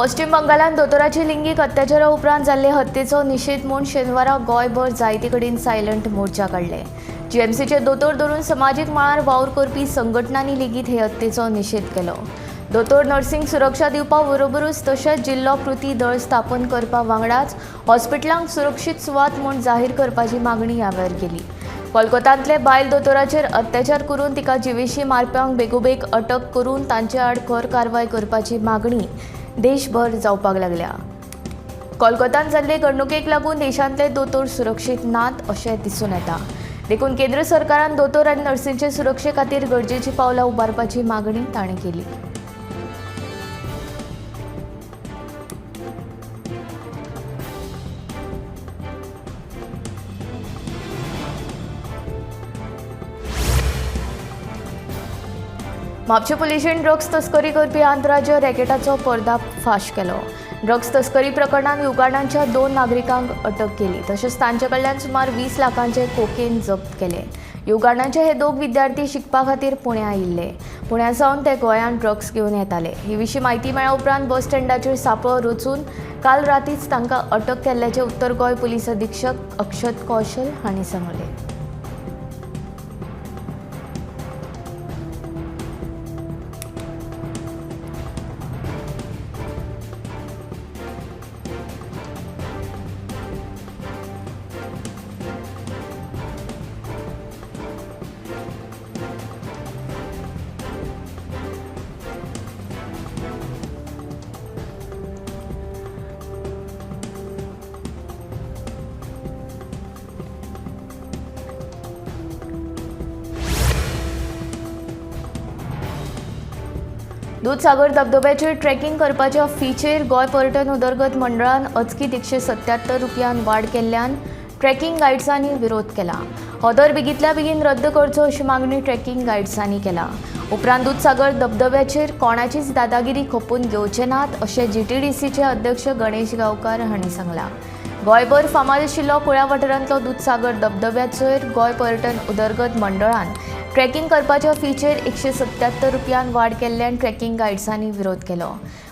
पश्चिम बंगालात दोतोराची लिंगीक अत्याचारा उपरांत जाल्ले हत्येचो निशेध म्हूण शेनवारा गोंयभर जायते कडेन सायलंट मोर्चा काडले। जीएमसीचे दोतोर धरून समाजीक मळार वावर करपी संघटनांनी लेगीत हे हत्येचो निशेध केलो। दोतोर नर्सिंग सुरक्षा दिवपा बरोबरूच तशेंच जिल्लो कृती दळ स्थापन करपा वांगडाच हॉस्पिटलांक सुरक्षीत सुवात म्हूण जाहीर करपाची मागणी ह्या वेळार केली। कोलकात्यांतले बायल दोतोराचेर अत्याचार करून तिका जिवेशी मारप्यांक बेगोबेग अटक करून तांचे आड खर कारवाय करपाची मागणी देशभर जावपाक लागल्या। कोलकात्यात जाल्ले घडणुकेक लागून देशांतले दोतोर सुरक्षीत नात अशें दिसून येता। देखून केंद्र सरकारान दोतोर आनी नर्सींचे सुरक्षे खातीर गरजेची पावलां उबारपाची मागणी ताणें केली। म्हापशें पुलिशेन ड्रग्स तस्करी करपी आंतरराज्य रॅकेटाचो पर्दाफाश केलो। ड्रग्स तस्करी प्रकरणात युगांडाच्या 2 नागरिकांक अटक केली, तशेंच तांचे कडल्यान सुमार 20 लाखांचे कोकेन जप्त केले। युगांडाचे हे 2 विद्यार्थी शिकपा खातीर पुण्या आयिल्ले। पुण्यासावन ते गोंयांत ड्रग्स घेवन येताले। हे विशीं म्हायती मेळ्ळ्या उपरांत बस स्टँडाचेर सांपळो रचून काल रातीच तांकां अटक केल्ल्याचे उत्तर गोंय पुलीस अधीक्षक अक्षत कौशल हांणी सांगलें। दूधसागर धबधब्याचेर ट्रेकिंग करपाच्या फीचेर गोंय पर्यटन उदरगत मंडळान अचकीत 177 रुपयान वाड केल्ल्यान ट्रेकिंग गायड्सांनी विरोध केला। हो दर बेगींतल्या बेगीन रद्द करचो अशी मागणी ट्रेकिंग गायड्सांनी केला। उपरांत दूधसागर धबधब्याचेर कोणाचीच दादागिरी खपून घेवचे नात अशें जीटीडीसीचे अध्यक्ष गणेश गांवकार हांणी सांगलां। गोंयभर फामाद आशिल्लो कुळ्या वाठारांतलो दूधसागर धबधब्याचेर गोंय पर्यटन उदरगत मंडळान ट्रेकिंग करपाच्या फीचेर 177 रुपयान वाड केल्ल्यान ट्रेकिंग गायड्सांनी विरोध केलो।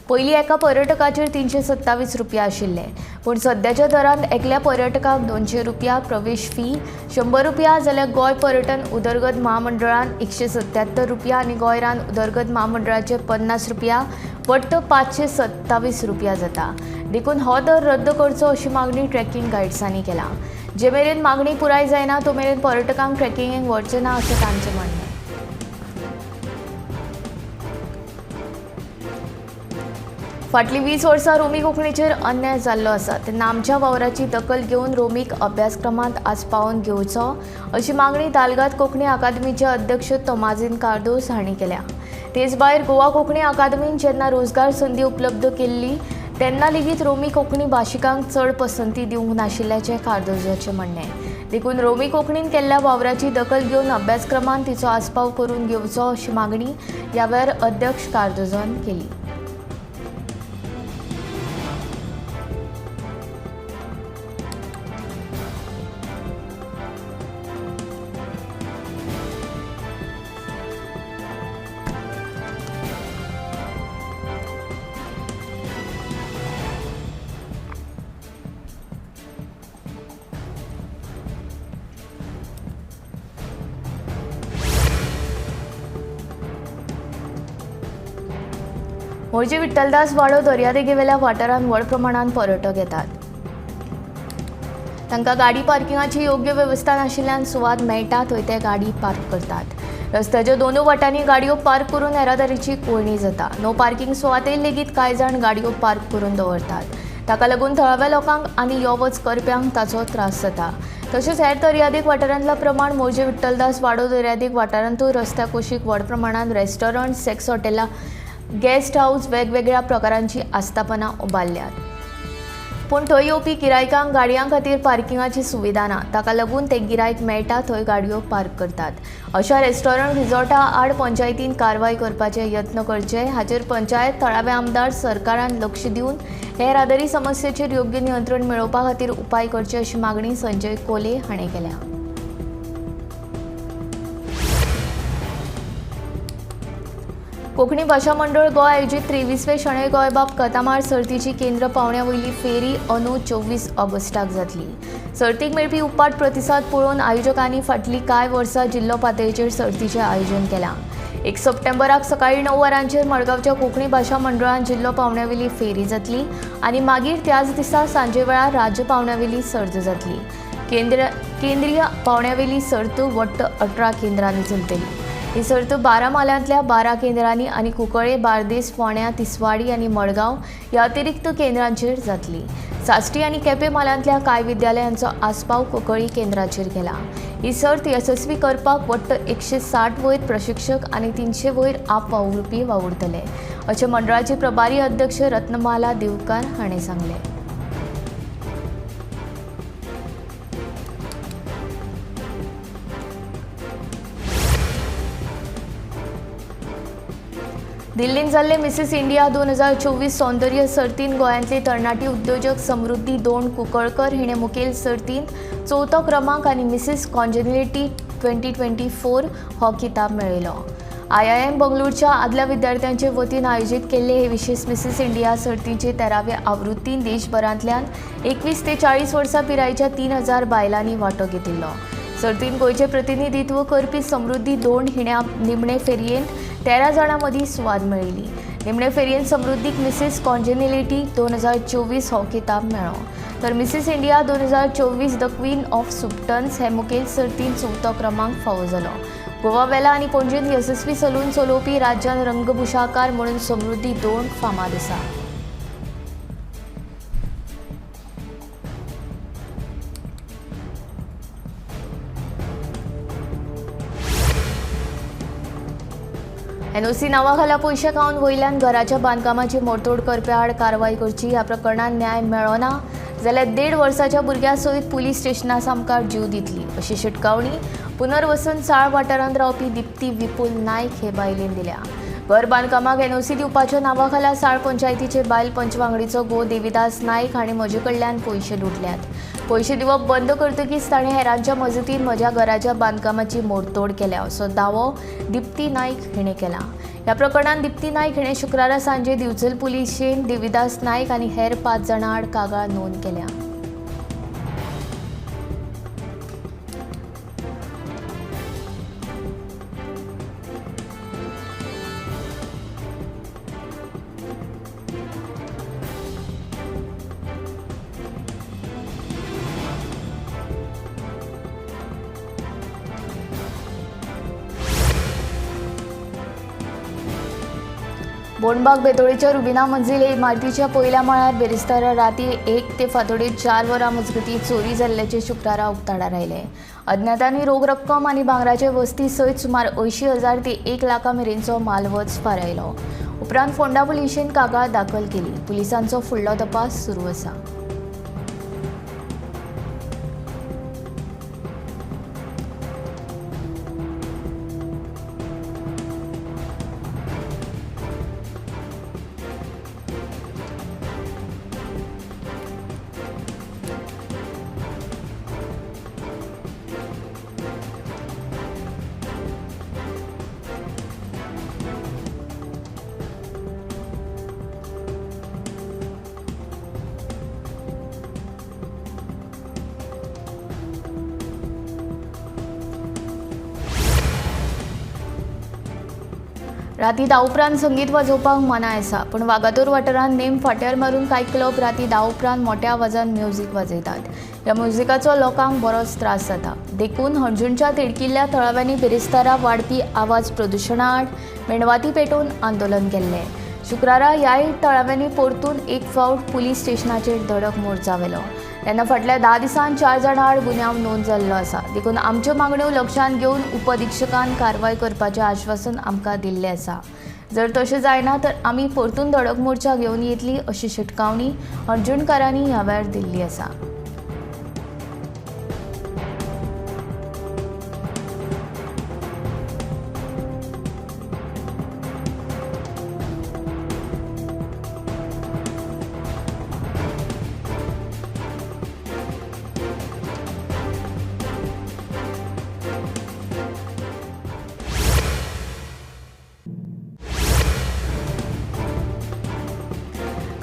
पयलीं एका पर्यटकाचेर 327 रुपया आशिल्ले, पूण सद्याच्या दरांत एकल्या पर्यटकाक 200 रुपया प्रवेश फी, 100 रुपया जाल्यार गोंय पर्यटन उदरगत महामंडळान 177 रुपया आनी गोंय रान उदरगत महामंडळाचे 50 रुपया वट्ट 527 रुपया जाता। देखून हो दर रद्द करचो अशी मागणी ट्रेकिंग गायड्सांनी केला। जे मेरेन मागणी पुराय जायना तो मेरेन पर्यटकांक ट्रेकिंगेक वचचें ना अशें तांचें म्हणणें। फाटलीं 20 वर्सां रोमी कोंकणीचेर अन्याय जाल्लो आसा तेन्ना आमच्या वावराची दखल घेवन रोमीक अभ्यासक्रमांत आस्पावून घेवचो अशी मागणी दालगाद कोंकणी अकादमीचे अध्यक्ष तोमाजीन कार्दोस हांणी केल्या। तेच भायर गोवा कोंकणी अकादमीन जेन्ना रोजगार संदी उपलब्ध केल्ली तेन्ना लेगीत रोमी कोंकणी भाशिकांक चड पसंती दिवंक नाशिल्ल्याचें कार्दोजाचें म्हणणें। देखून रोमी कोंकणीन केल्ल्या वावराची दखल घेवन अभ्यासक्रमांत तिचो आस्पाव करून घेवचो अशी मागणी ह्या वेळार अध्यक्ष कार्दोजान केली। मोरजे विठ्ठलदास वाडो दर्यादेगेवेल्या वाठारांत व्हड प्रमाणांत पर्यटक येतात। तांकां गाडी पार्किंगाची योग्य वेवस्था नाशिल्ल्यान सुवात मेळटा थंय ते गाडी पार्क करतात। रस्त्याच्या दोनूय वाटांनी गाडयो पार्क करून येरादारीची कोळणी जाता। नो पार्किंग सुवातेर लेगीत कांय जाण गाडयो पार्क करून दवरतात। ताका लागून थळाव्या लोकांक आनी यो वच करप्यांक ताचो त्रास जाता। तशेंच हेर दर्यादेग वाठारांतल्या प्रमाण मोरजे विठ्ठलदास वाडो दर्यादेग वाठारांतूय रस्त्या कुशीक व्हड प्रमाणांत रेस्टॉरंट, सेक्स हॉटेलां, गेस्ट हाऊस वेगवेगळ्या प्रकारांची आस्थापनां उबारल्यात। पूण थंय येवपी गिरायकांक गाडयां खातीर पार्किंगाची सुविधा ना, ताका लागून ते गिरायक मेळटा थंय गाडयो पार्क करतात। अशा रेस्टॉरंट रिसॉर्टां आड पंचायतीन कारवाय करपाचे यत्न करचे, हाचेर पंचायत थळावे आमदार सरकारान लक्ष दिवन हे येरादारी समस्येचेर योग्य नियंत्रण मेळोवपा खातीर उपाय करचे अशी मागणी संजय कोले हाणें केल्या। कोंकणी भाशा मंडळ गोय आयोजीत 23वे शणै गोंयबाब कथामाळ सर्तीची केंद्र पावण्या वयली फेरी अंदू 24 ऑगस्टाक जातली। सर्तीक मेळपी उपाट प्रतिसाद पळोवन आयोजकांनी फाटलीं कांय वर्सां जिल्लो पातळीचेर सर्तीचें आयोजन केलां। 1 सप्टेंबराक सकाळीं 9 वरांचेर मडगांवच्या कोंकणी भाशा मंडळान जिल्लो पावण्यावेली फेरी जातली आनी मागीर त्याच दिसा सांजे वेळार राज्य पावण्यावेली सर्त जातली। केंद्रीय पावण्यावेली सर्त वट्ट 18 केंद्रांनी चलतली। ही सर्त 12 मालांतल्या 12 केंद्रांनी आनी कुंकळे, बार्देस, फोंड्या, तिसवाडी आनी मडगांव ह्या अतिरिक्त केंद्रांचेर जातली। साश्टी आनी केपें मालांतल्या कांय विद्यालयांचो आस्पाव कुंकळी केंद्राचेर केला। ही सर्त यशस्वी करपाक वट्ट 160 वयर प्रशिक्षक आनी 300 वयर वावुरपी वावुरतले, अशें मंडळाचे प्रभारी अध्यक्ष रत्नमाला दिवकार हाणें सांगलें। दिल्लीन जाल्ले मिसेस इंडिया 2024 सौंदर्य सर्तीन गोंयांतले तरणाटी उद्योजक समृद्धी दोंड कुंकळकर हिणें मुखेल सर्तीन 4थो क्रमांक आनी मिसेस कॉन्जेनिलिटी 2024 हो किताब मेळयलो। IIM बंगळुरूच्या आदल्या विद्यार्थ्यांचे वतीन आयोजीत केल्ले हे विशेष मिसेस इंडिया सर्तीचे 13वे आवृत्तीन देशभरांतल्यान 21 ते 40 वर्सां पिरायेच्या 3000 बायलांनी वांटो घेतिल्लो। सर्तीन गोंयचें प्रतिनिधित्व करपी समृद्धी दोंड हिणें निमणे फेरयेंत 13 जाणां मदीं सुवात मेळयली। निमणे फेरयेंत समृद्धीक मिसेस कॉन्जेनिलिटी 2024 हो किताब मेळ्ळो, तर Mrs India 2024 the queen of सुपटन्स हे मुखेल सर्तीन 4थो क्रमांक फावो जालो। गोवा वेला आनी पणजेंत यशस्वी सलून चलोवपी राज्यान रंगभुशाकार म्हणून समृद्धी दोंड फामाद आसा। NOC नांवा खाला पयशे खावन वयल्यान घराच्या बांदकामाची मोडतोड करप्या आड कारवाय करची। ह्या प्रकरणात न्याय मेळ्ळो ना जाल्यार 1.5 वर्साच्या भुरग्या सयत पुलीस स्टेशना सामकार जीव दितली, अशी शिटकावणी पुनर्वसन साळ वाठारांत रावपी दिप्ती विपुल नायक हे बायलेन दिल्या। घर बांदकामाक NOC दिवपाच्या नांवा खाला साळ पंचायतीचे बायल पंचवांगडीचो घोव देविदास नायक हाणें म्हजे कडल्यान पयशे लुटल्यात। पयशे दिवप बंद करतकीच ताणें हेरांच्या मजतीन म्हज्या घराच्या बांदकामाची मोडतोड केल्या, असो दावो दिप्ती नायक हिणें केला। ह्या प्रकरणात दिप्ती नायक हिणें शुक्रारा सांजे दिवचल पुलिशेन देविदास नायक आनी हेर 5 जाणां आड कागाळ नोंद केल्या। बोंडबाग बेतोळेच्या रुबिना मंजील हे इमारतीच्या पयल्या माळ्यार बेरेस्तारा राती 1 ते फांतोडेर 4 वरां मजगतीं चोरी जाल्ल्याचे शुक्रारा उक्ताडार आयले। अज्ञातांनी रोख रक्कम आनी भांगराचे वस्ती सयत सुमार 80,000 ते 1 लाखा मेरेनचो मालवज फारायलो। उपरांत फोंडा पुलिशेन कागाळ दाखल केली। पुलिसांचो फुडलो तपास सुरू आसा। राती 10 उपरांत संगीत वाजोवपाक मनाय आसा, पण वागातोर वाठारांत नेम फाट्यार मारून कांय क्लब राती 10 उपरांत मोठ्या आवाजान म्युझिक वाजयतात। ह्या म्युझिकाचो लोकांक बरोच त्रास जाता। देखून हणजूणच्या तिडकिल्ल्या थळाव्यांनी बेरेस्तारा वाडपी आवाज प्रदुशणा आड मेणवाती पेटोवन आंदोलन केल्लें। शुक्रारा ह्याय थळाव्यांनी परतून एक फावट पुलीस स्टेशनाचेर धडक मोड जावेलो। तेन्ना फाटल्या 10 दिसांत 4 जाणां आड गुन्यांव नोंद जाल्लो आसा। देखून आमच्यो मागण्यो लक्षांत घेवन उपअधिक्षकान कारवाय करपाचें आश्वासन आमकां दिल्लें आसा। जर तशें जायना तर आमी परतून धडक मोर्चा घेवन येतली, अशी शिटकावणी हणजूणकारांनी ह्या वेळार दिल्ली आसा।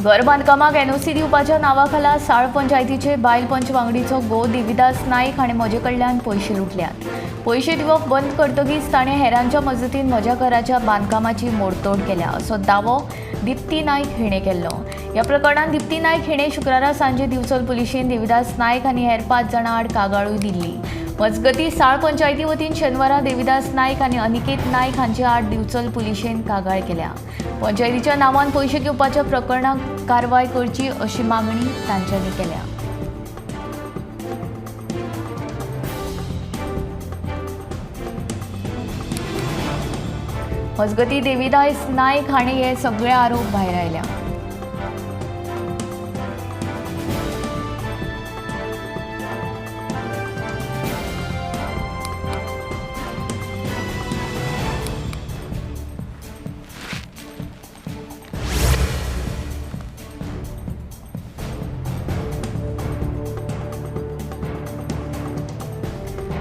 घर बांदकामाक एनओसी दिवपाच्या नांवाखाला साळ पंचायतीचे बायल पंच वांगडीचो घो देविदास नाईक हाणें म्हजे कडल्यान पयशे लुटल्यात. पयशे दिवप बंद करतकीच ताणें हेरांच्या मजतीन म्हज्या घराच्या बांदकामाची मोडतोड केल्या असो दावो दिप्ती नाईक हिणें केल्लो. ह्या प्रकरणात दिप्ती नाईक हिणें शुक्रारा सांजे दिवचल पुलिशेन देविदास नाईक आनी हेर 5 जाणां आड कागाळूय दिल्ली. मजगतीं साळ पंचायती वतीन शेनवारा देविदास नाईक आनी अनिकेत नाईक हांचे आड दिवचल पुलिशेन कागाळ केल्या. पंचायतीच्या नांवान पयशे घेवपाच्या प्रकरणाक कारवाय करची अशी मागणी तांच्यांनी केल्या. मजगतीं देविदास नाईक हांणी हे सगळे आरोप भायर आयल्या.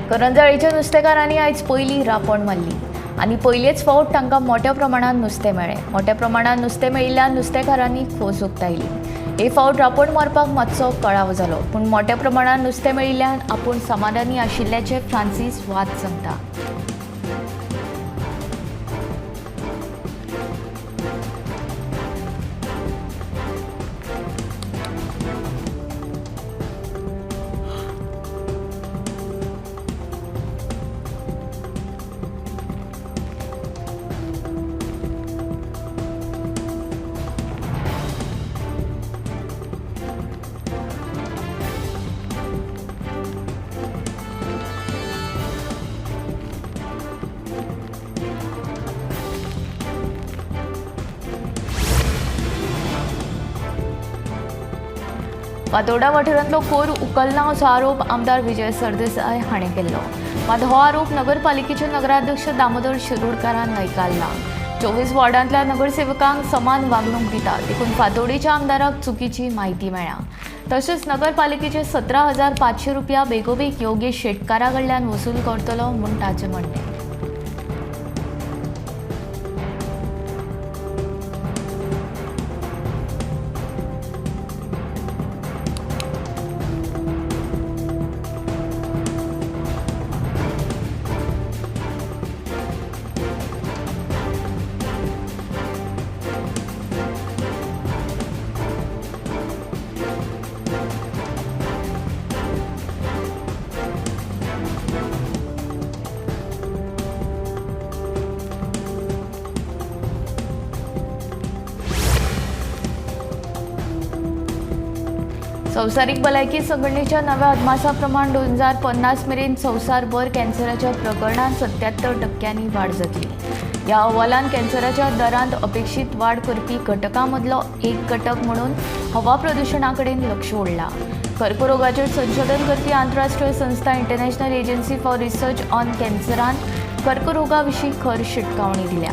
करंजळीच्या नुस्तेकारांनी आयज पयली रापण मारली आनी पयलेच फावट तांकां मोठ्या प्रमाणात नुस्तें मेळ्ळें. मोठ्या प्रमाणात नुस्तें मेळिल्ल्यान नुस्तेकारांनी खोस उक्तायली. हे फावट रापण मारपाक मातसो कळाव जालो, पूण मोठ्या प्रमाणात नुस्तें मेळिल्ल्यान आपूण समाधानी आशिल्ल्याचें फ्रांसीस वाद सांगता. फातोर्डा वाठारांतलो कोयर उखलना असो आरोप आमदार विजय सरदेसाय हाणें केल्लो. मात हो आरोप नगरपालिकेचे नगराध्यक्ष दामोदर शिरोडकारान न्हयकारला. 24 वॉर्डांतल्या नगरसेवकांक समान वागणूक दिता देखून फातोर्डेच्या आमदाराक चुकीची म्हायती मेळ्ळा. तशेंच नगरपालिकेचे 17,500 रुपया बेगोबेग योगेश शेटकारा कडल्यान वसूल करतलो म्हूण ताचें म्हणणें. संवसारीक भलायकी संघटनेच्या नव्या अदमासा प्रमाण 2050 मेरेन संवसारभर कॅन्सराच्या प्रकरणांत 77% वाड जातली. ह्या अहवालान कॅन्सराच्या दरांत अपेक्षीत वाड करपी घटकां मदलो एक घटक म्हणून हवा प्रदुशणा कडेन लक्ष ओडलां. कर्करोगाचेर संशोधन करपी आंतरराष्ट्रीय संस्था International Agency for Research on कॅन्सरान कर्करोगा विशीं खर शिटकावणी दिल्या.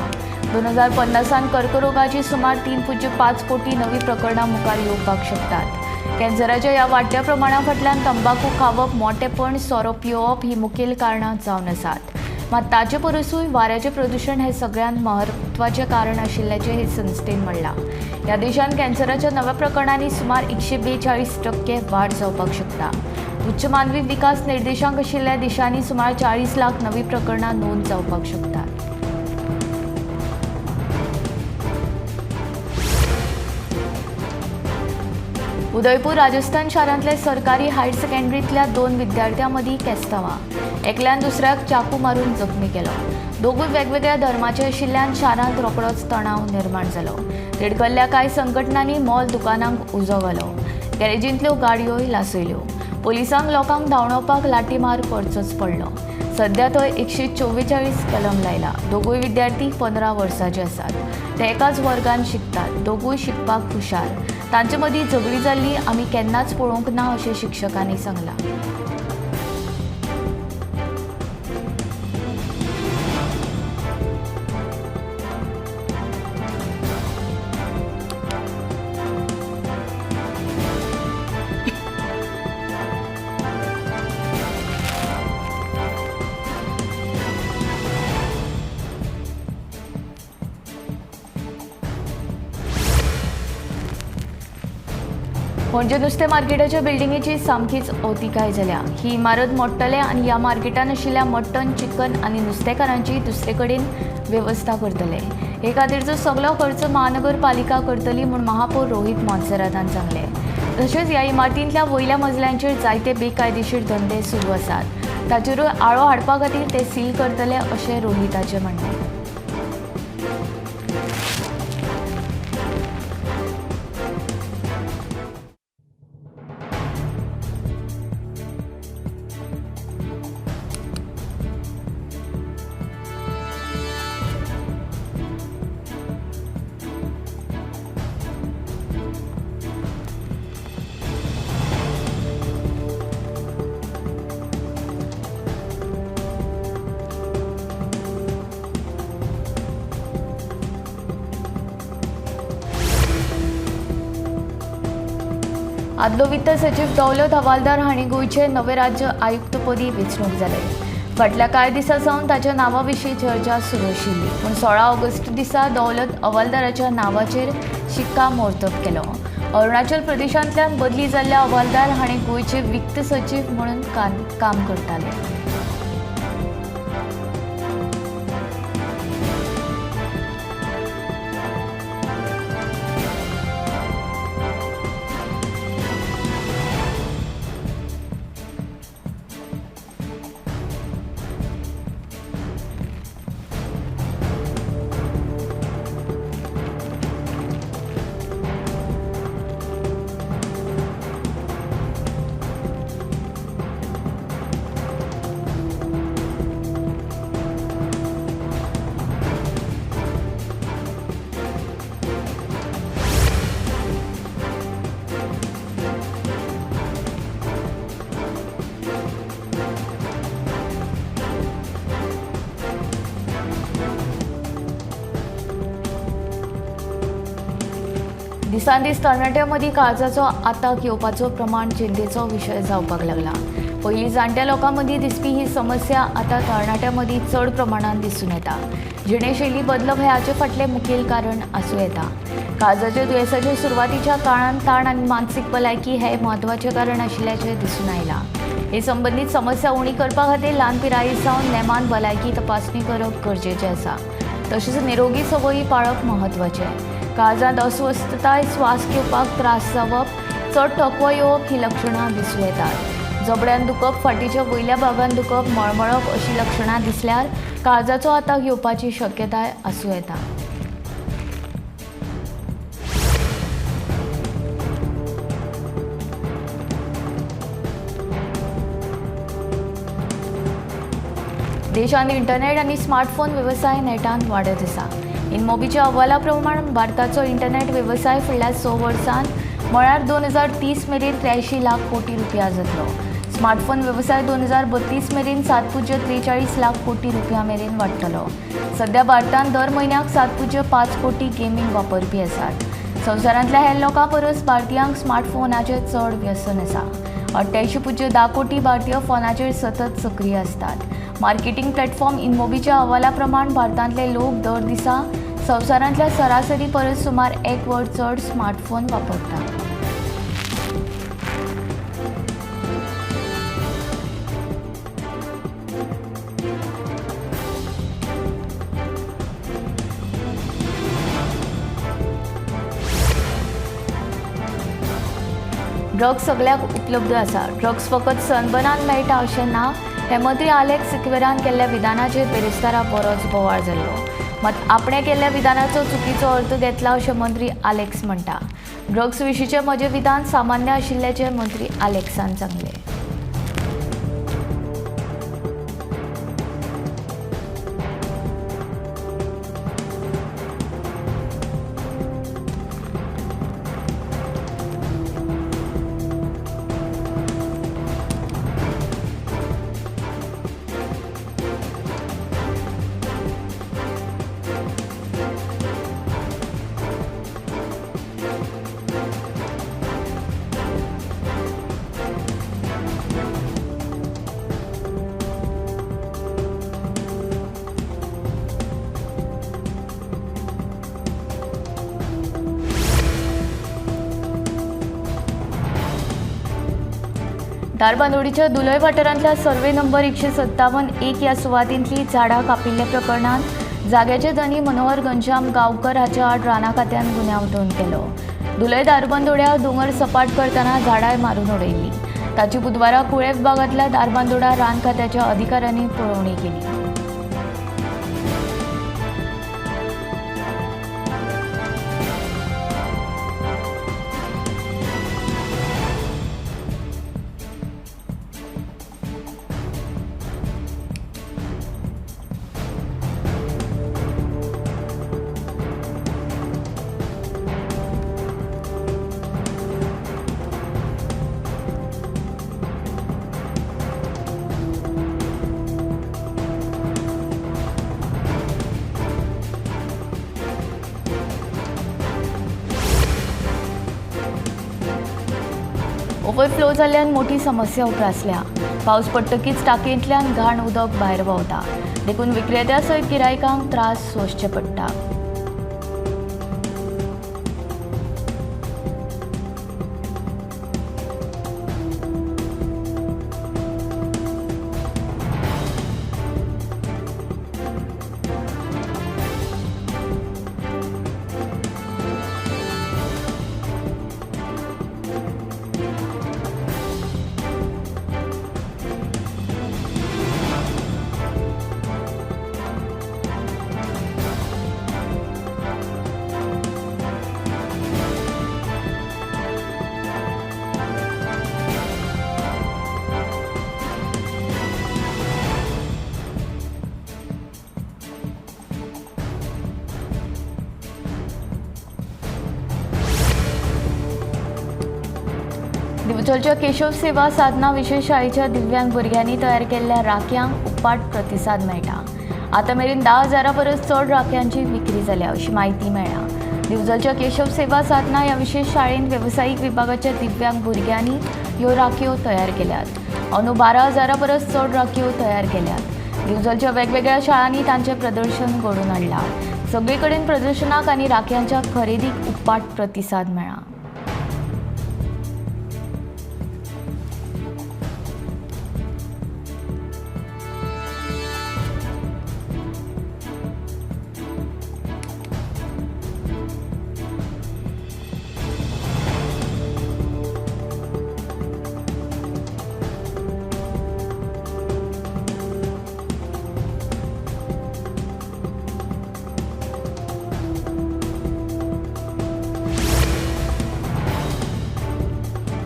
2050 कर्करोगाची सुमार 3.5 कोटी नवी प्रकरणां मुखार येवपाक शकतात. कॅन्सराच्या ह्या वाडट्या प्रमाणा फाटल्यान तंबाखू खावप, मोटेपण, सोरो पिवप ही मुखेल कारणां जावन आसात. मात ताचे परसूय वाऱ्याचें प्रदूषण हें सगळ्यांत म्हत्वाचें कारण आशिल्ल्याचें हे संस्थेन म्हणलां. ह्या देशांत कॅन्सराच्या नव्या प्रकरणांनी सुमार 142% वाड जावपाक शकता. उच्च मानवी विकास निर्देशांक आशिल्ल्या देशांनी सुमार 40 लाख नवी प्रकरणां नोंद जावपाक शकतात. उदयपूर राजस्थान शारांतले सरकारी हायर सेकंडरींतल्या 2 विद्यार्थ्यां मदीं केस्तांवां. एकल्यान दुसऱ्याक चाकू मारून जखमी केलो. दोगूय वेगवेगळ्या धर्माचे आशिल्ल्यान शारांत रोखडोच तणाव निर्माण जालो. तिडकल्ल्या कांय संघटनांनी मॉल दुकानांक उजो घालो. गॅरेजींतल्यो गाडयोय लासयल्यो. पोलिसांक लोकांक धांवडावपाक लाठीमार करचोच पडलो. सध्या थंय 144 कलम लायला. दोगूय विद्यार्थी 15 वर्सांचे आसात. ते एकाच वर्गांत शिकतात. दोगूय शिकपाक हुशार. तांचे मदीं झगडी जाल्ली आमी केन्नाच पळोवंक ना अशें शिक्षकांनी सांगलां. पणजे नुस्तें मार्केटाच्या बिल्डिंगेची सामकीच अवतिकाय जाल्या। ही इमारत मोडटले आनी ह्या मार्केटान आशिल्ल्या मटण, चिकन आनी नुस्तेकारांची दुसरे कडेन वेवस्था करतले। हे खातीरचो सगळो खर्च महानगरपालिका करतली म्हूण महापौर रोहित मोन्सेरातान सांगले। तशेंच ह्या इमारतींतल्या वयल्या मजल्यांचेर जायते बेकायदेशीर धंदे सुरू आसात। ताचेरूय आळो हाडपा खातीर ते सील करतले अशें रोहिताचें म्हणणें। आदलो वित्त सचिव दौलत हवालदार हांणी गोंयचे नवे राज्य आयुक्तपदी वेंचणूक जाले। फाटल्या कांय दिसां सावन ताच्या नांवा विशीं चर्चा सुरू आशिल्ली, पूण 16 ऑगस्ट दिसा दौलत हवालदाराच्या नांवाचेर शिक्कामोर्तब केलो। अरुणाचल प्रदेशांतल्यान बदली जाल्ल्या हवालदार हांणी गोंयचे वित्त सचिव म्हणून काम करताले। दिसान दीस तरणाट्यां काळजाचो आताक येवपाचो प्रमाण चिंतेचो विशय जावपाक लागला। पयलीं जाणट्या लोकां मदीं दिसपी ही समस्या आतां तरणाट्यां मदीं चड प्रमाणात दिसून येता। जिणेशैली बदलप हे हाचे फाटलें मुखेल कारण आसूं येता। काळजाच्या दुयेंसाच्या सुरवातीच्या काळांत ताण आनी मानसीक भलायकी हे म्हत्वाचें कारण आशिल्ल्याचें दिसून आयलां। हे संबंदीत समस्या उणी करपा खातीर ल्हान पिराये सावन नेमान भलायकी तपासणी करप गरजेचें आसा। तशेंच निरोगी संवयी पाळप म्हत्वाचें। काळजांत अस्वस्थताय, स्वास घेवपाक त्रास जावप, चड थकवा येवप ही लक्षणां दिसूं येतात। जबड्यान दुखप, फाटीच्या वयल्या भागांत दुखप, मळमळप अशी लक्षणां दिसल्यार काळजाचो आताक येवपाची शक्यताय आसूं येता। देशांत इंटरनेट आनी स्मार्टफोन वेवसाय नेटान वाडत आसा। इनमोबीच्या अहवाला प्रमाण भारताचो इंटरनेट वेवसाय फुडल्या 6 वर्सांत म्हळ्यार 2030 मेरेन 83 लाख कोटी रुपया जातलो। स्मार्टफोन वेवसाय 2032 मेरेन 7.43 लाख कोटी रुपया मेरेन वाडटलो। सध्या भारतांत दर म्हयन्याक 7.5 कोटी गेमींग वापरपी आसात। संवसारांतल्या हेर लोकां परस भारतीयांक स्मार्टफोनाचें चड व्यसन आसा। 88.10 कोटी भारतीय फोनाचेर सतत सक्रीय असतात। मार्केटिंग प्लॅटफॉर्म इनमोबीच्या अहवाला प्रमाण भारतांतले लोक दर दिसा संवसारांतल्या सरासरी परस सुमार 1 वर चड स्मार्टफोन वापरतात। ड्रग्स सगळ्याक उपलब्ध आसा। ड्रग्स फकत सनबर्नांत मेळटा अशें ना हे मंत्री आलेक्स सिक्वेरान केल्ल्या विधानाचेर बेरेस्तारा बरोच बोवाळ जाल्लो। मात आपणे केल्ल्या विधानाचो चुकीचो अर्थ घेतला अशें मंत्री आलेक्स म्हणटा। ड्रग्स विशींचें म्हजें विधान सामान्य आशिल्ल्याचें मंत्री आलेक्सान सांगलें। दारबांदोडीच्या दुलय वाठारांतल्या सर्वे नंबर 157-1 ह्या सुवातींतली झाडां कापिल्ल्या प्रकरणांत जाग्याचे धनी मनोहर घनश्याम गांवकर हाच्या आड राना खात्यान गुन्यांव नोंद केलो. दुलय दारबांदोड्या दोंगर सपाट करतना झाडां मारून उडयल्ली. ताची बुधवारा कुळे विभागांतल्या दारबांदोडा रान खात्याच्या अधिकाऱ्यांनी पळोवणी केली. ओव्हरफ्लो जाल्ल्यान मोठी समस्या उप्रासल्या. पावस पडटकीच टाकयेंतल्यान घाण उदक भायर व्हांवता. देखून विक्रेत्या सयत गिरायकांक त्रास सोंसचे पडटा. दिवचलच्या केशव सेवा साधना विशेष शाळेच्या दिव्यांग भुरग्यांनी तयार केल्ल्या राखयांक उपाट प्रतिसाद मेळटा. आतां मेरेन 10,000 परस चड राखयांची विक्री जाल्या अशी माहिती मेळ्ळा. दिवचलच्या केशव सेवा साधना ह्या विशेष शाळेंत वेवसायीक विभागाच्या दिव्यांग भुरग्यांनी ह्यो राखयो तयार केल्यात. अंदू 12,000 परस चड राखयो तयार केल्यात. दिवचलच्या वेगवेगळ्या शाळांनी तांचें प्रदर्शन घडोवन हाडलां. सगळे कडेन प्रदर्शनाक आनी राखयांच्या खरेदीक उपाट प्रतिसाद मेळ्ळा.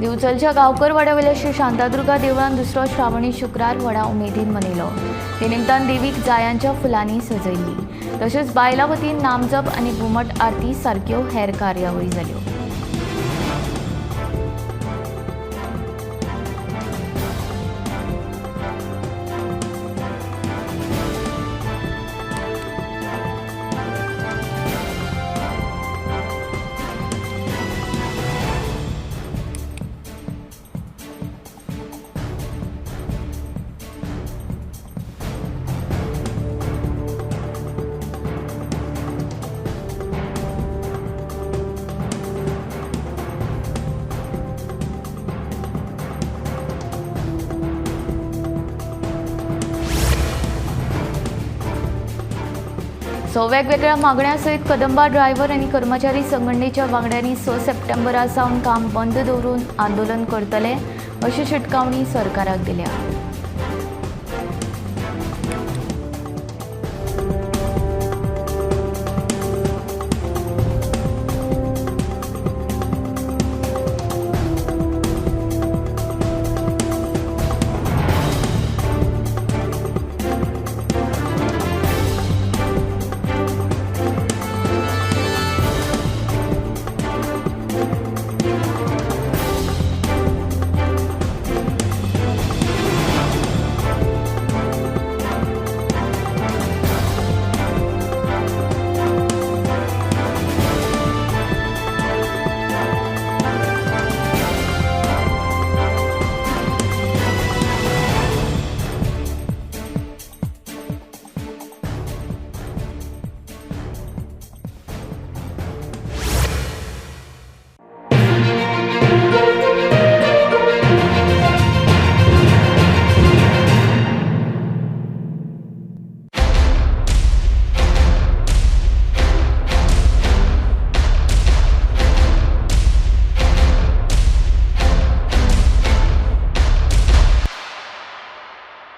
दिवचलच्या गांवकर वाड्यावयल्या श्री शांतादुर्गा देवळान दुसरो श्रावणी शुक्रार व्हडा उमेदीन मनयलो. ते निमतान देवीक जायांच्या फुलांनी सजयल्ली. तशेंच बायलां वतीन नामजप आनी घुमट आरती सारक्यो हेर कार्यावळी जाल्यो. वेगवेगळ्या मागण्या सयत कदंबा ड्रायव्हर आनी कर्मचारी संघटनेच्या वांगड्यांनी 6 सप्टेंबरा सावन काम बंद दवरून आंदोलन करतले अशी शिटकावणी सरकाराक दिल्या.